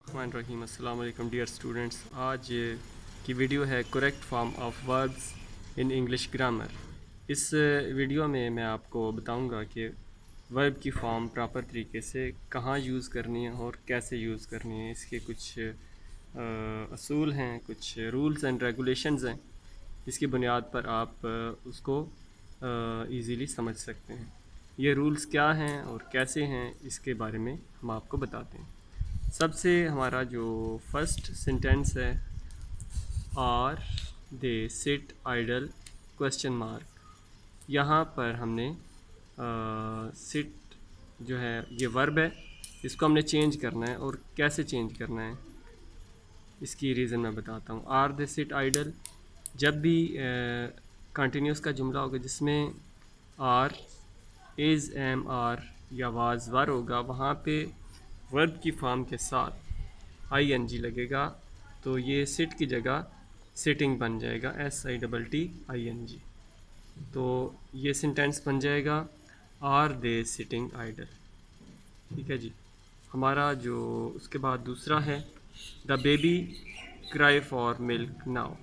रहीम अस्सलाम वालेकुम dear students. आज की वीडियो है correct form of verbs in English grammar. इस वीडियो में मैं आपको बताऊंगा कि वर्ब की फॉर्म प्रॉपर तरीके से कहाँ यूज़ करनी है और कैसे यूज़ करनी है। इसके कुछ असूल हैं, कुछ रूल्स एंड रेगुलेशंस हैं, जिसकी बुनियाद पर आप उसको ईज़िली समझ सकते हैं। ये रूल्स क्या हैं और कैसे हैं, इसके बारे में हम आपको बताते हैं। सबसे हमारा जो फर्स्ट सेंटेंस है, are they sit idle question mark. यहाँ पर हमने सिट जो है ये वर्ब है, इसको हमने चेंज करना है। और कैसे चेंज करना है इसकी रीज़न मैं बताता हूँ। आर दे सिट आइडल, जब भी कंटिन्यूस का जुमला होगा जिसमें आर, इज़, एम, आर या वाज वर होगा, वहाँ पे वर्ब की फॉर्म के साथ आई एन जी लगेगा, तो ये सिट की जगह सिटिंग बन जाएगा, S I double T I N G. तो ये सेंटेंस बन जाएगा आर दे सिटिंग आइडल। ठीक है जी। हमारा जो उसके बाद दूसरा है, the baby cry for milk now.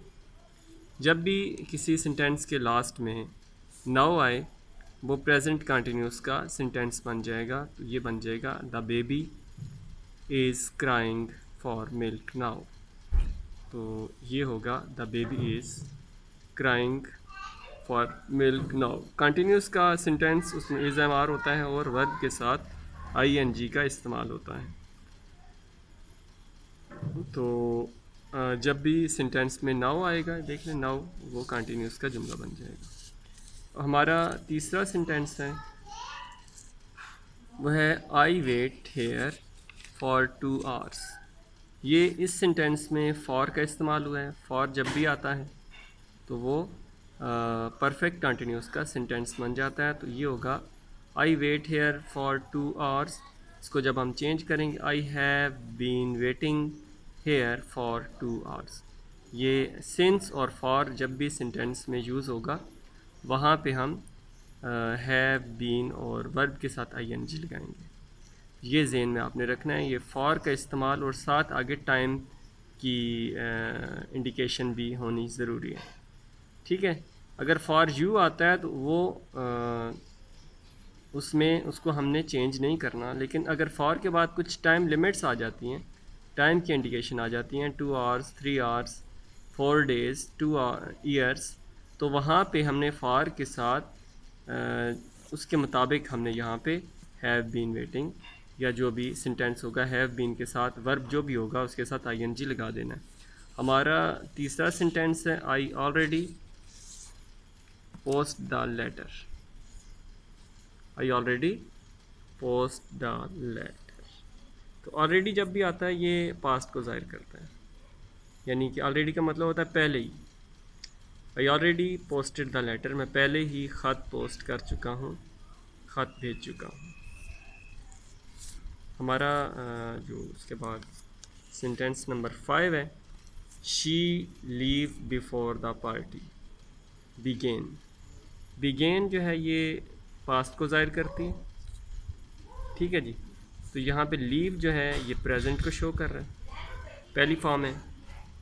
जब भी किसी सेंटेंस के लास्ट में नाउ आए, वो प्रेजेंट कंटिन्यूस का सेंटेंस बन जाएगा। तो ये बन जाएगा the baby is crying for milk now. तो ये होगा the baby is crying for milk now. Continuous का सेंटेंस उसमें इज़ एम आर होता है और वर्ब के साथ आई एन जी का इस्तेमाल होता है। तो जब भी सेंटेंस में नाउ आएगा, देख लें नाउ, वो कंटिन्यूस का जुमला बन जाएगा। हमारा तीसरा सेंटेंस है, वो है I wait here for 2 hours. ये इस सेंटेंस में फॉर का इस्तेमाल हुआ है। फॉर जब भी आता है तो वो परफेक्ट कंटिन्यूस का सेंटेंस बन जाता है। तो ये होगा I wait here for 2 hours. इसको जब हम चेंज करेंगे, I have been waiting here for 2 hours. ये सिंस और फॉर जब भी सेंटेंस में यूज़ होगा, वहाँ पे हम हैव बीन और वर्ब के साथ आई एन जी लगाएंगे। ये ज़हन में आपने रखना है। ये फॉर का इस्तेमाल और साथ आगे टाइम की इंडिकेशन भी होनी ज़रूरी है। ठीक है। अगर फॉर यू आता है तो वो उसमें उसको हमने चेंज नहीं करना। लेकिन अगर फॉर के बाद कुछ टाइम लिमिट्स आ जाती हैं, टाइम की इंडिकेशन आ जाती हैं, 2 आवर्स, 3 आवर्स, 4 डेज़, 2 ईयर्स, तो वहाँ पे हमने फॉर के साथ उसके मुताबिक हमने यहाँ पे हैव बीन वेटिंग या जो भी सेंटेंस होगा हैव बीन के साथ वर्ब जो भी होगा उसके साथ आई एन जी लगा देना है। हमारा तीसरा सेंटेंस है, I already post the letter. I already post the letter. तो ऑलरेडी जब भी आता है ये पास्ट को ज़ाहिर करता है, यानी कि ऑलरेडी का मतलब होता है पहले ही। I already posted the letter, मैं पहले ही ख़त पोस्ट कर चुका हूँ, ख़त भेज चुका हूँ। हमारा जो उसके बाद सेंटेंस नंबर 5 है, she leave before the party. Begin, begin जो है ये पास्ट को ज़ाहिर करती है। ठीक है जी। तो यहाँ पे लीव जो है ये प्रेजेंट को शो कर रहा है, पहली फॉर्म है।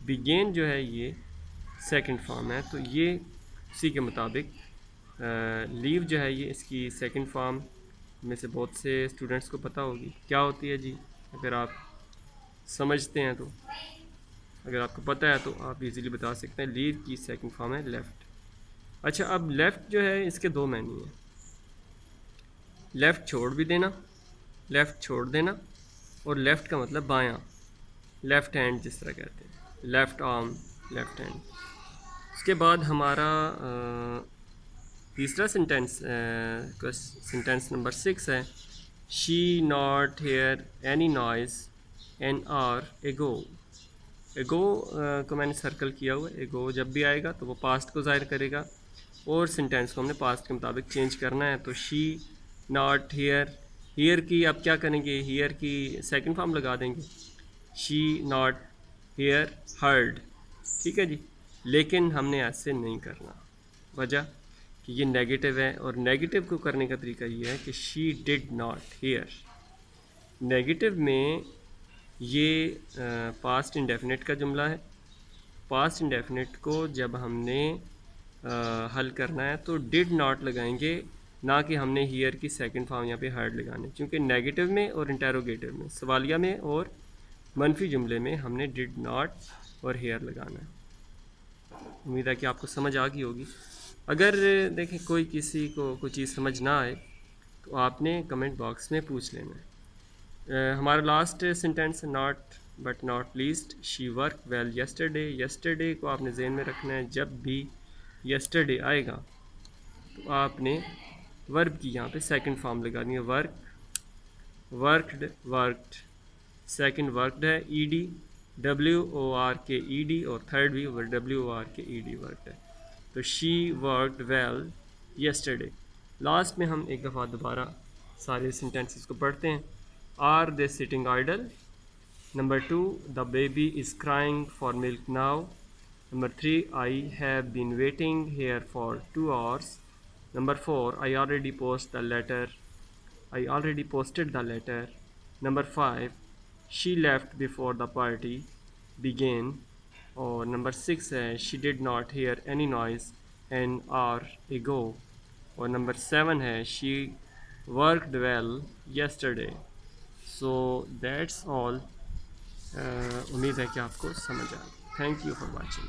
बिगेन जो है ये सेकंड फॉर्म है। तो ये उसी के मुताबिक लीव जो है ये इसकी सेकंड फॉर्म में से बहुत से स्टूडेंट्स को पता होगी क्या होती है जी। अगर आप समझते हैं तो, अगर आपको पता है तो आप इजीली बता सकते हैं। लीव की सेकंड फॉर्म है लेफ़्ट। अच्छा, अब लेफ़्ट जो है इसके दो मैनी हैं। लेफ़्ट छोड़ भी देना, लेफ़्ट छोड़ देना, और लेफ़्ट का मतलब बायां, लेफ़्ट हैंड जिस तरह कहते हैं, लेफ़्ट आर्म, लेफ़्ट हैंड। उसके बाद हमारा तीसरा सेंटेंस सेंटेंस नंबर 6 है, she not here any noise an hour एगो। एगो को मैंने सर्कल किया हुआ है। एगो जब भी आएगा तो वो पास्ट को ज़ाहिर करेगा और सेंटेंस को हमने पास्ट के मुताबिक चेंज करना है। तो शी नॉट हेयर, हियर की अब क्या करेंगे, हियर की सेकंड फॉर्म लगा देंगे, शी नॉट हेयर हर्ड। ठीक है जी। लेकिन हमने ऐसे नहीं करना, वजह कि ये नेगेटिव है और नेगेटिव को करने का तरीका ये है कि she did not here. Negative में ये पास्ट इंडेफिनिट का जुमला है। पास्ट इंडेफिनिट को जब हमने हल करना है तो डिड नॉट लगाएंगे, ना कि हमने हियर की सेकंड फॉर्म यहाँ पे हर्ड लगाने, क्योंकि नेगेटिव में और इंटेरोगेटिव में, सवालिया में और मनफी जुमले में हमने डिड नॉट और हेयर लगाना है। उम्मीद है कि आपको समझ आ गई होगी। अगर देखें कोई किसी को कोई चीज़ समझ ना आए तो आपने कमेंट बॉक्स में पूछ लेना है। हमारा last sentence not but not least, she work well yesterday. Yesterday को आपने जहन में रखना है। जब भी यस्टरडे आएगा तो आपने वर्ब की यहाँ पे सेकंड फॉर्म लगानी है। Work, worked, worked. Second worked है, ईडी, WORKED, और थर्ड भी WORKED वर्कड है। तो she worked well yesterday. Last में हम एक दफ़ा दोबारा सारे सेंटेंसेस को पढ़ते हैं। Are they sitting idle. Number 2, the baby is crying for milk now. Number 3, I have been waiting here for 2 hours. Number 4, I already posted the letter. Number 5, she left before the party began. Or number 6 है, she did not hear any noise an hour ago. और number 7 है, she worked well yesterday. So that's all. उम्मीद है कि आपको समझ आए। Thank you for watching.